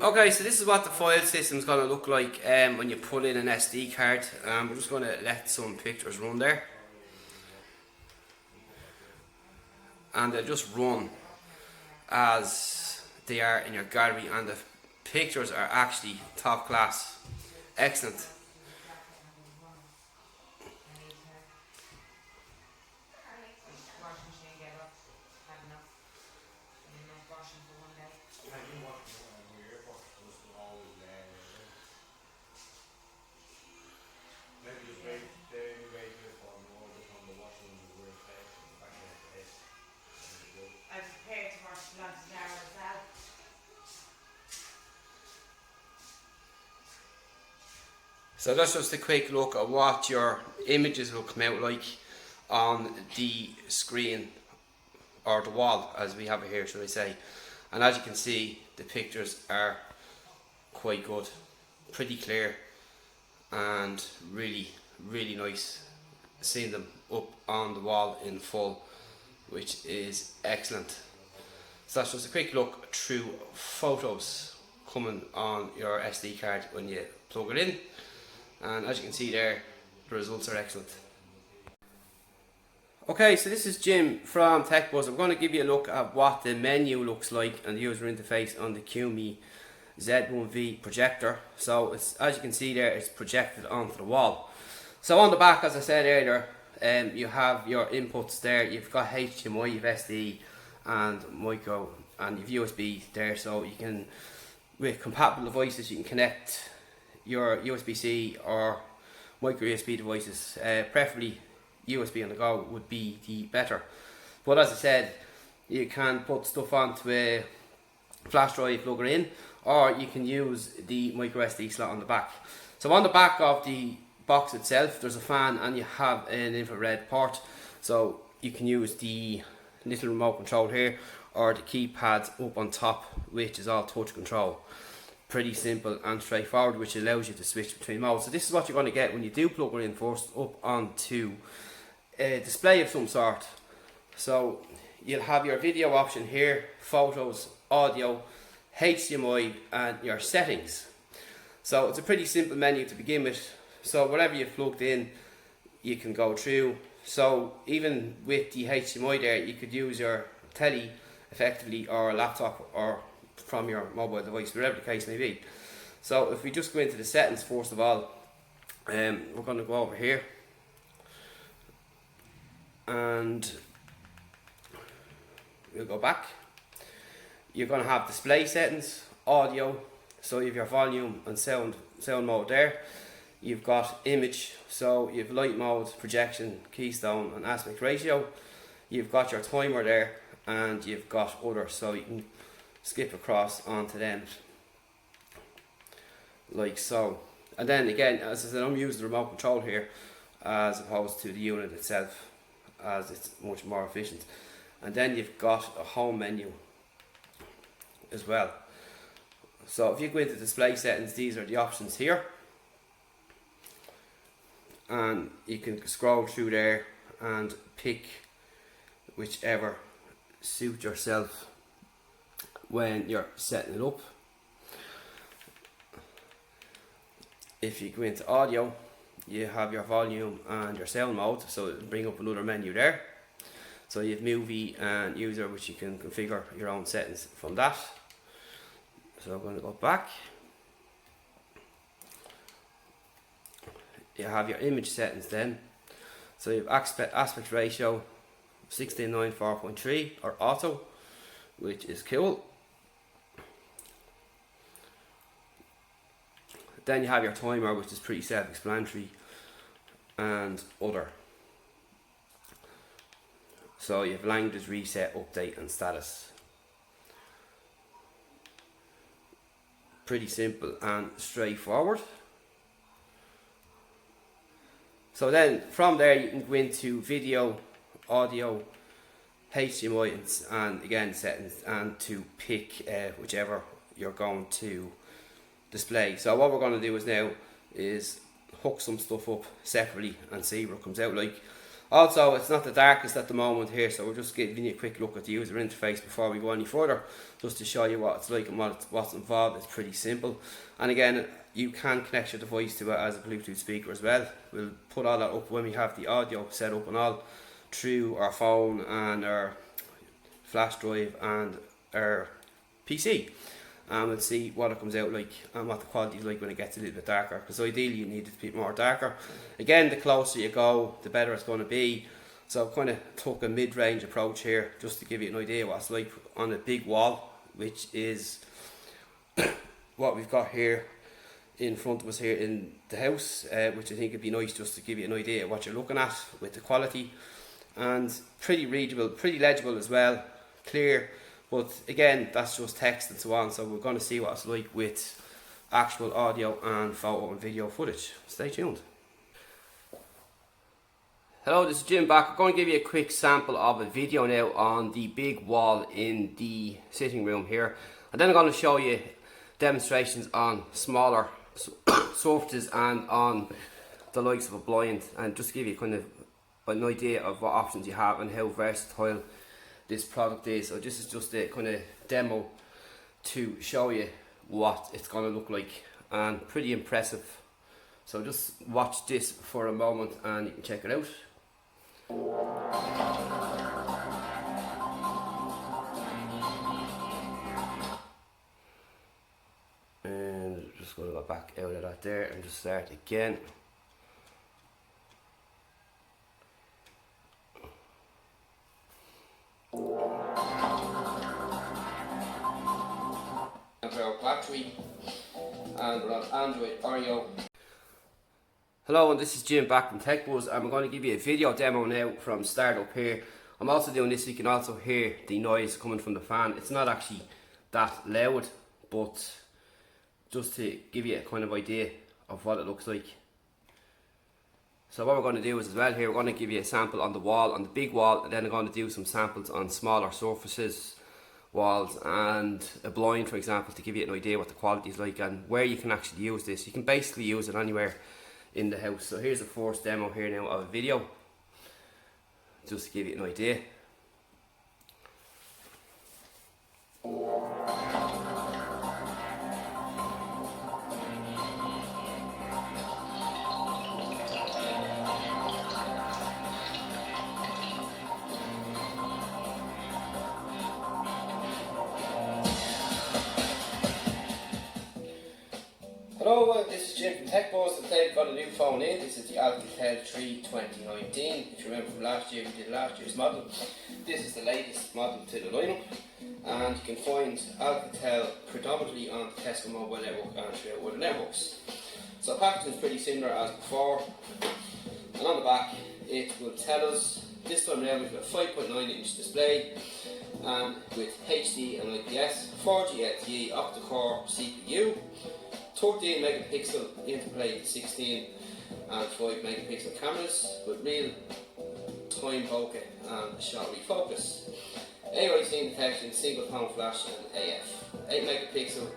Okay, so this is what the file system is going to look like when you put in an SD card. We're just going to let some pictures run there. And they'll just run as they are in your gallery, and the pictures are actually top class. Excellent. So that's just a quick look at what your images will come out like on the screen, or the wall as we have it here, should I say. And as you can see, the pictures are quite good, pretty clear, and really nice seeing them up on the wall in full, which is excellent. So that's just a quick look through photos coming on your SD card when you plug it in. And as you can see there, the results are excellent. Okay, so this is Jim from TechBuzz. I'm going to give you a look at what the menu looks like and the user interface on the QUMI Z1V projector. So it's, as you can see there, it's projected onto the wall. So on the back, as I said earlier, you have your inputs there. You've got HDMI, you've SD and micro, and you've USB there. So you can, with compatible devices, you can connect your USB-C or micro USB devices. Preferably USB on the go would be the better, but as I said, you can put stuff onto a flash drive, plug it in, or you can use the micro SD slot on the back. So on the back of the box itself, there's a fan and you have an infrared port, so you can use the little remote control here or the keypad up on top, which is all touch control. Pretty simple and straightforward, which allows you to switch between modes. So this is what you're going to get when you do plug it in first up onto a display of some sort. So you'll have your video option here, photos, audio, HDMI and your settings. So it's a pretty simple menu to begin with. So whatever you've plugged in, you can go through. So even with the HDMI there, you could use your telly effectively, or a laptop, or from your mobile device, whatever the case may be. So if we just go into the settings first of all, we're going to go over here and we'll go back. You're going to have display settings, audio, so you have your volume and sound mode there. You've got image, so you have light mode, projection, keystone and aspect ratio. You've got your timer there, and you've got other, so you can skip across onto them like so. And then again, as I said, I'm using the remote control here as opposed to the unit itself, as it's much more efficient. And then you've got a home menu as well. So if you go into display settings, these are the options here, and you can scroll through there and pick whichever suit yourself when you're setting it up. If you go into audio, you have your volume and your sound mode, so it'll bring up another menu there. So you have movie and user, which you can configure your own settings from that. So I'm going to go back. You have your image settings then. So you have aspect ratio 16:9 or auto, which is cool. Then you have your timer, which is pretty self-explanatory, and other. So you have language, reset, update and status. Pretty simple and straightforward. So then from there you can go into video, audio, HDMI and again settings, and to pick whichever you're going to display. So what we're going to do is now is hook some stuff up separately and see what it comes out like. Also, it's not the darkest at the moment here, so we're just giving you a quick look at the user interface before we go any further, just to show you what it's like and what's involved. It's pretty simple. And again, you can connect your device to it as a Bluetooth speaker as well. We'll put all that up when we have the audio set up and all through our phone and our flash drive and our PC. And we'll see what it comes out like and what the quality is like when it gets a little bit darker, because ideally you need it to be more darker. Again, the closer you go, the better it's going to be. So I've kind of took a mid-range approach here just to give you an idea what it's like on a big wall, which is what we've got here in front of us here in the house, which I think would be nice just to give you an idea of what you're looking at with the quality. And pretty readable, pretty legible as well, clear. But again, that's just text and so on, so we're going to see what it's like with actual audio and photo and video footage. Stay tuned. Hello, this is Jim back. I'm going to give you a quick sample of a video now on the big wall in the sitting room here. And then I'm going to show you demonstrations on smaller surfaces and on the likes of a blind, and just give you kind of an idea of what options you have and how versatile this product is. So this is just a kind of demo to show you what it's going to look like, and pretty impressive. So just watch this for a moment and you can check it out. And just going to go back out of that there and just start again. Battery, and we're on Android Oreo. Hello, and this is Jim back from TechBuzz. I'm going to give you a video demo now from startup here. I'm also doing this so you can also hear the noise coming from the fan. It's not actually that loud, but just to give you a kind of idea of what it looks like. So what we're going to do is as well here, we're going to give you a sample on the wall, on the big wall, and then I'm going to do some samples on smaller surfaces, walls, and a blind, for example, to give you an idea what the quality is like and where you can actually use this. You can basically use it anywhere in the house. So here's the first demo here now of a video, just to give you an idea. Hello, this is Jim from TechBuzz. Today we've got a new phone in. This is the Alcatel 3 2019. If you remember from last year, we did last year's model. This is the latest model to the lineup, and you can find Alcatel predominantly on the Tesco mobile network and throughout other networks. So packaging is pretty similar as before, and on the back it will tell us, this time now we've got a 5.9-inch display, and with HD and IPS, 4G LTE octa-core CPU, 13 megapixel interplay 16 and 5 megapixel cameras with real time bokeh and shot refocus, AIC detection, single tone flash and AF, 8 megapixel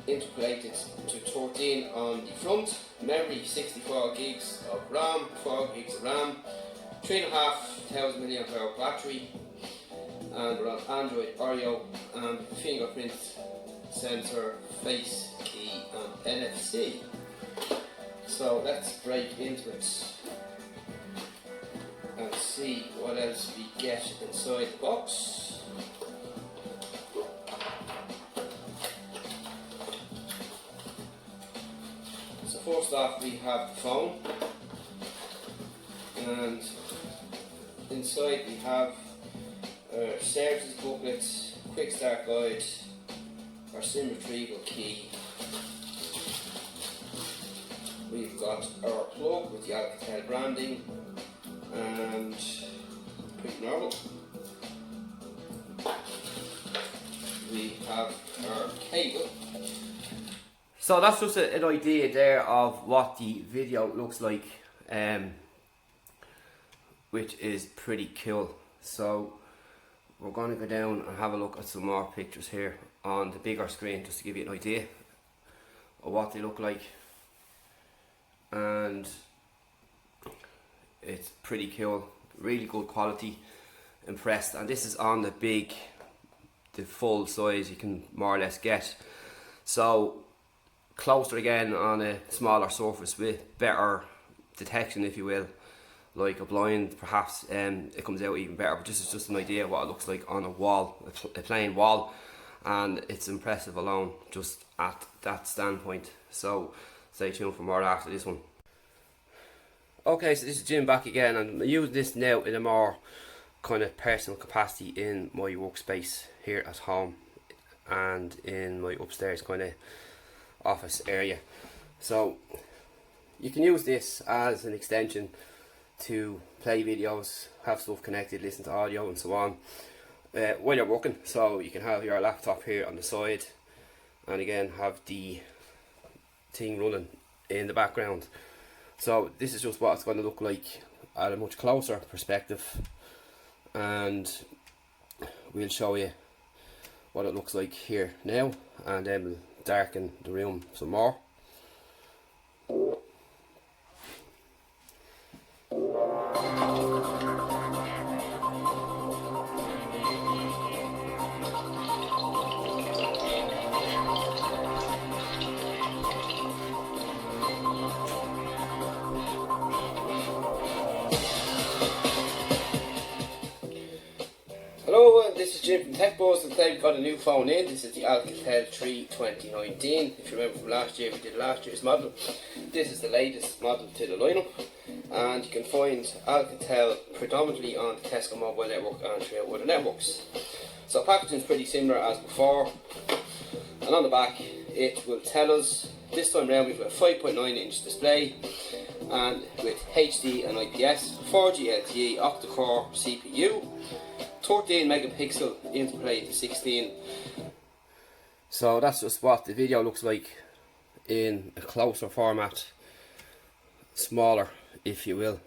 interpolated to 13 on the front, memory 64 gigs of RAM, 4 gigs of RAM, 3,500 mAh battery, and we're on Android Oreo and fingerprint sensor, face key and NFC. So let's break into it and see what else we get inside the box. So first off we have the phone, and inside we have our services booklet, quick start guide, our SIM retrieval key. We've got our plug with the Alcatel branding, and pretty normal. We have our cable. So that's just an idea there of what the video looks like, which is pretty cool. So we're going to go down and have a look at some more pictures here on the bigger screen, just to give you an idea of what they look like. And it's pretty cool, really good quality, impressed. And this is on the full size you can more or less get, so closer again on a smaller surface with better detection, if you will, like a blind perhaps, it comes out even better. But this is just an idea of what it looks like on a wall, a plain wall, and it's impressive alone just at that standpoint. So stay tuned for more after this one. Okay, so this is Jim back again, and I use this now in a more kind of personal capacity in my workspace here at home and in my upstairs kind of office area. So you can use this as an extension to play videos, have stuff connected, listen to audio and so on while you're working. So you can have your laptop here on the side and again have the thing running in the background. So this is just what it's going to look like at a much closer perspective, and we'll show you what it looks like here now, and then we'll darken the room some more. Hello, this is Jim from TechBuzz, and today we've got a new phone in. This is the Alcatel 3 2019. If you remember from last year, we did last year's model. This is the latest model to the lineup, and you can find Alcatel predominantly on the Tesco mobile network and throughout other networks. So packaging is pretty similar as before, and on the back it will tell us, this time round we've got a 5.9-inch display, and with HD and IPS, 4G LTE, octa-core CPU, 13 megapixel interplay to 16. So that's just what the video looks like in a closer format, smaller if you will.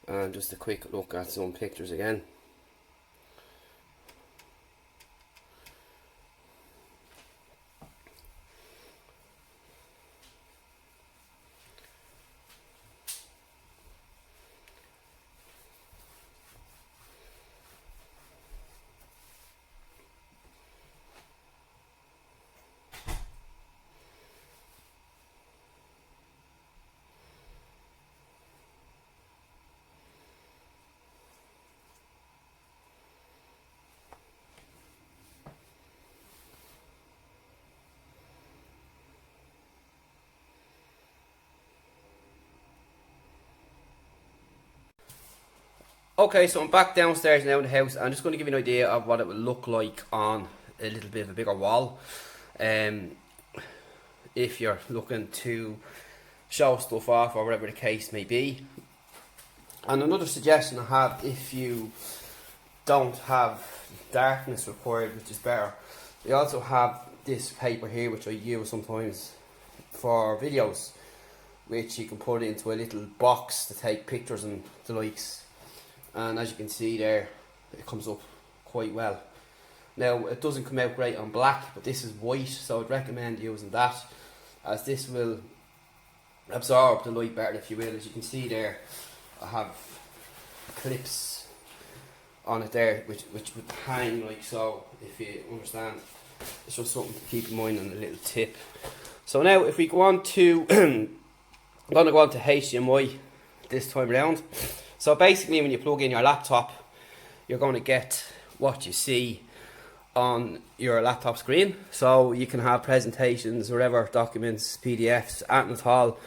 And just a quick look at some pictures again. Okay, so I'm back downstairs now in the house. I'm just going to give you an idea of what it will look like on a little bit of a bigger wall. If you're looking to show stuff off or whatever the case may be. And another suggestion I have, if you don't have darkness required, which is better, we also have this paper here which I use sometimes for videos, which you can put into a little box to take pictures and the likes. And as you can see there, it comes up quite well. Now it doesn't come out great on black, but this is white, so I'd recommend using that, as this will absorb the light better, if you will. As you can see there, I have clips on it there which would hang like so, if you understand. It's just something to keep in mind, and a little tip. So now if we go on to I'm going to go on to HDMI this time around. So basically when you plug in your laptop, you're going to get what you see on your laptop screen. So you can have presentations, whatever, documents, PDFs, anything at all.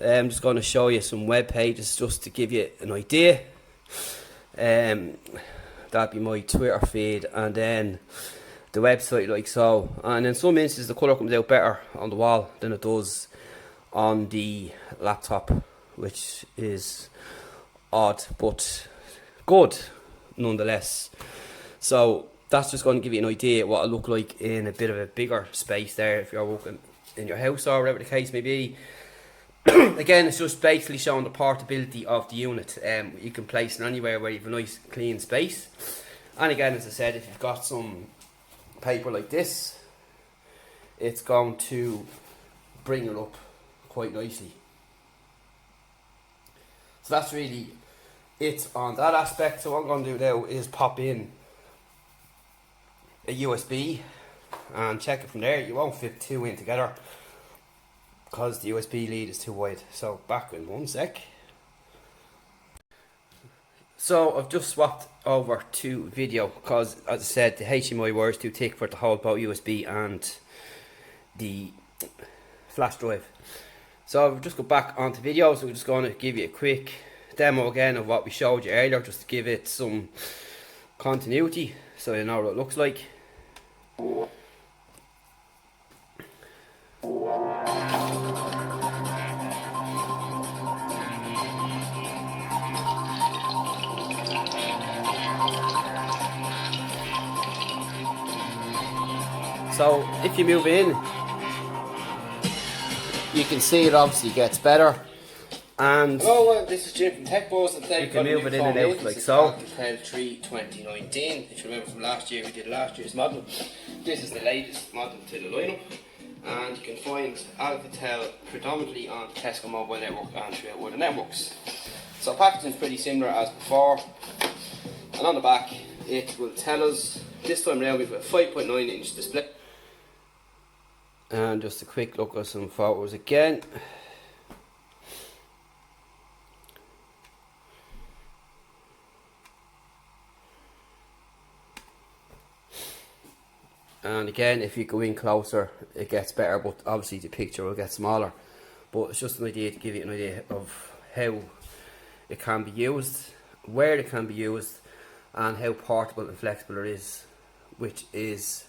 I'm just going to show you some web pages just to give you an idea. That'd be my Twitter feed, and then the website like so. And in some instances the colour comes out better on the wall than it does on the laptop, which is odd but good nonetheless. So that's just going to give you an idea what it look like in a bit of a bigger space there, if you're working in your house or whatever the case may be. Again, it's just basically showing the portability of the unit. You can place it anywhere where you have a nice clean space. And again, as I said, if you've got some paper like this, it's going to bring it up quite nicely. So that's really it on that aspect. So what I'm going to do now is pop in a USB and check it from there. You won't fit two in together because the USB lead is too wide. So back in one sec. So I've just swapped over to video because, as I said, the HDMI wire is too thick for it to hold both USB and the flash drive. So I've just got back onto video, so we're just going to give you a quick demo again of what we showed you earlier, just to give it some continuity so you know what it looks like. So if you move in, you can see it obviously gets better. And hello, this is Jim from TechBuzz, and you can move it in and out like so. Untitled 2019. If you remember from last year, we did last year's model. This is the latest model to the lineup, and you can find Alcatel predominantly on the Tesco mobile network and throughout other networks. So packaging is pretty similar as before, and on the back it will tell us this time around we've got a 5.9 inch display. And just a quick look at some photos again. And again, if you go in closer, it gets better, but obviously the picture will get smaller. But it's just an idea to give you an idea of how it can be used, where it can be used, and how portable and flexible it is, which is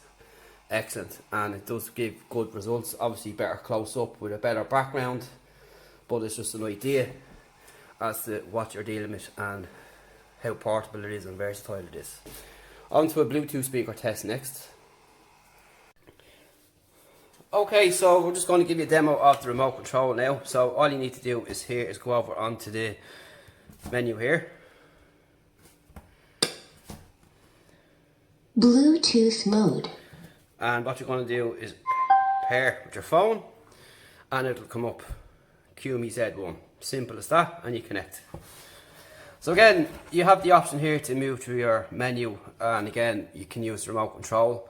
excellent. And it does give good results, obviously better close up with a better background, but it's just an idea as to what you're dealing with and how portable it is and versatile it is. On to a Bluetooth speaker test next. Okay, so we're just going to give you a demo of the remote control now. So all you need to do is go over onto the menu here. Bluetooth mode. And what you're going to do is pair with your phone, and it'll come up QUMI Z1. Simple as that, and you connect. So again, you have the option here to move through your menu, and again, you can use the remote control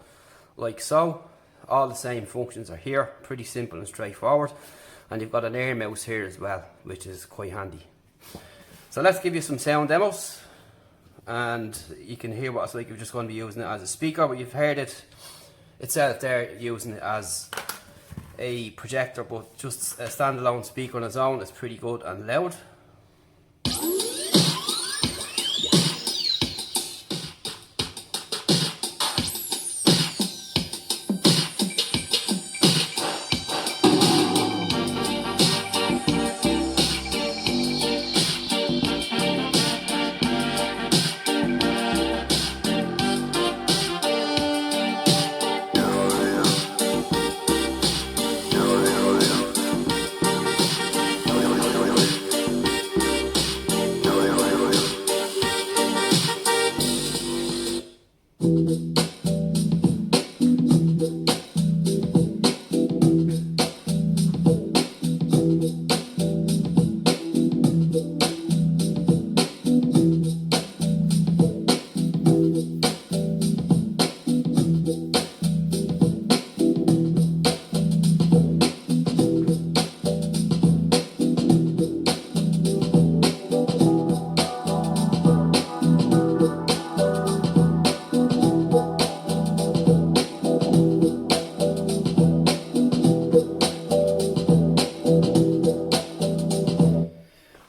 like so. All the same functions are here, pretty simple and straightforward. And you've got an air mouse here as well, which is quite handy. So let's give you some sound demos, and you can hear what it's like. You're just going to be using it as a speaker, but you've heard it itself there, using it as a projector, but just a standalone speaker on its own is pretty good and loud.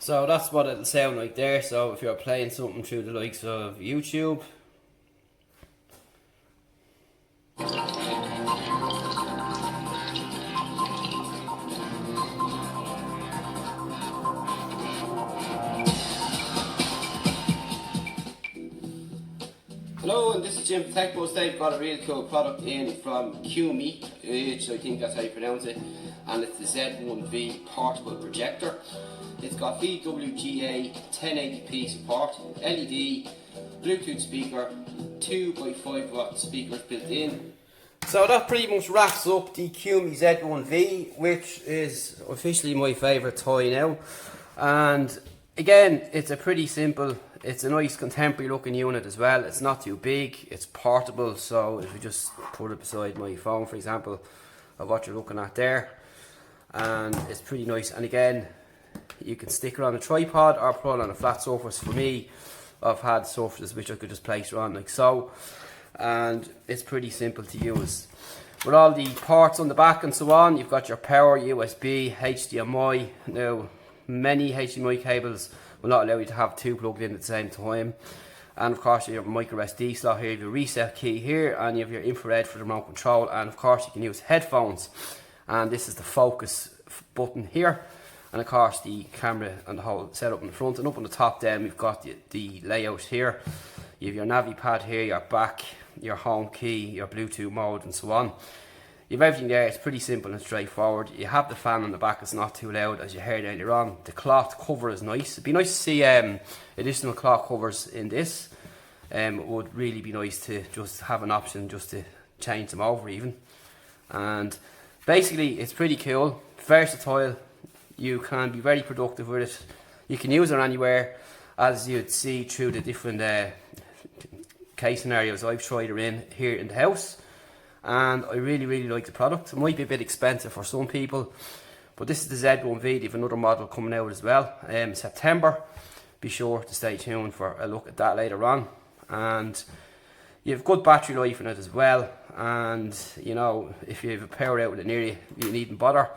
So that's what it'll sound like there. So if you're playing something through the likes of YouTube, hello, and this is Jim from TechBuzz. They've got a really cool product in from QUMI, which I think that's how you pronounce it, and it's the Z1V portable projector. It's got VWGA 1080p support, LED, Bluetooth speaker, 2x5 watt speakers built in. So that pretty much wraps up the QUMI Z1V, which is officially my favourite toy now. And again, it's a pretty simple, it's a nice contemporary looking unit as well. It's not too big, it's portable, so if you just put it beside my phone, for example, of what you're looking at there, and it's pretty nice. And again, you can stick it on a tripod or put it on a flat surface. For me, I've had surfaces which I could just place it on like so, and it's pretty simple to use. With all the ports on the back and so on, you've got your power, USB, HDMI. Now, many HDMI cables will not allow you to have two plugged in at the same time. And of course, you have your micro SD slot here, you have your reset key here, and you have your infrared for the remote control. And of course, you can use headphones. And this is the focus button here. And of course, the camera and the whole setup in the front. And up on the top then, we've got the layout here. You have your navi pad here, your back, your home key, your Bluetooth mode, and so on. You have everything there. It's pretty simple and straightforward. You have the fan on the back, it's not too loud, as you heard earlier on. The cloth cover is nice. It'd be nice to see additional cloth covers in this. It would really be nice to just have an option just to change them over even. And basically, it's pretty cool, versatile. You can be very productive with it. You can use it anywhere, as you'd see through the different case scenarios I've tried it in here in the house. And I really like the product. It might be a bit expensive for some people, but this is the Z1V. They have another model coming out as well in September. Be sure to stay tuned for a look at that later on. And you have good battery life in it as well, and you know, if you have a power outlet near you, you needn't bother.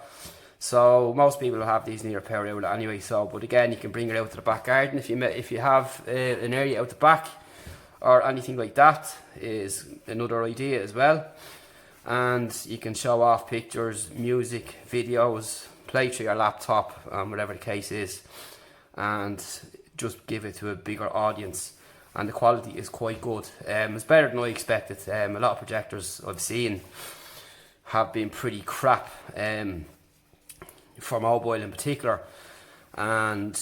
So most people will have these near a power outlet anyway. So, but again, you can bring it out to the back garden if you have an area out the back or anything like that, is another idea as well. And you can show off pictures, music, videos, play through your laptop, whatever the case is, and just give it to a bigger audience. And the quality is quite good. It's better than I expected. A lot of projectors I've seen have been pretty crap, for mobile in particular, and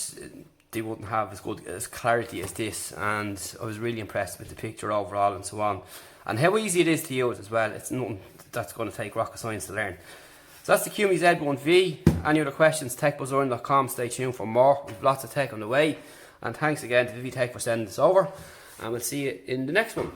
they wouldn't have as good as clarity as this. And I was really impressed with the picture overall and so on, and how easy it is to use as well. It's nothing that's going to take rocket science to learn. So that's the QUMI Z1V. Any other questions, techbuzzern.com. Stay tuned for more. We've lots of tech on the way. And thanks again to ViviTech for sending this over. And we'll see you in the next one.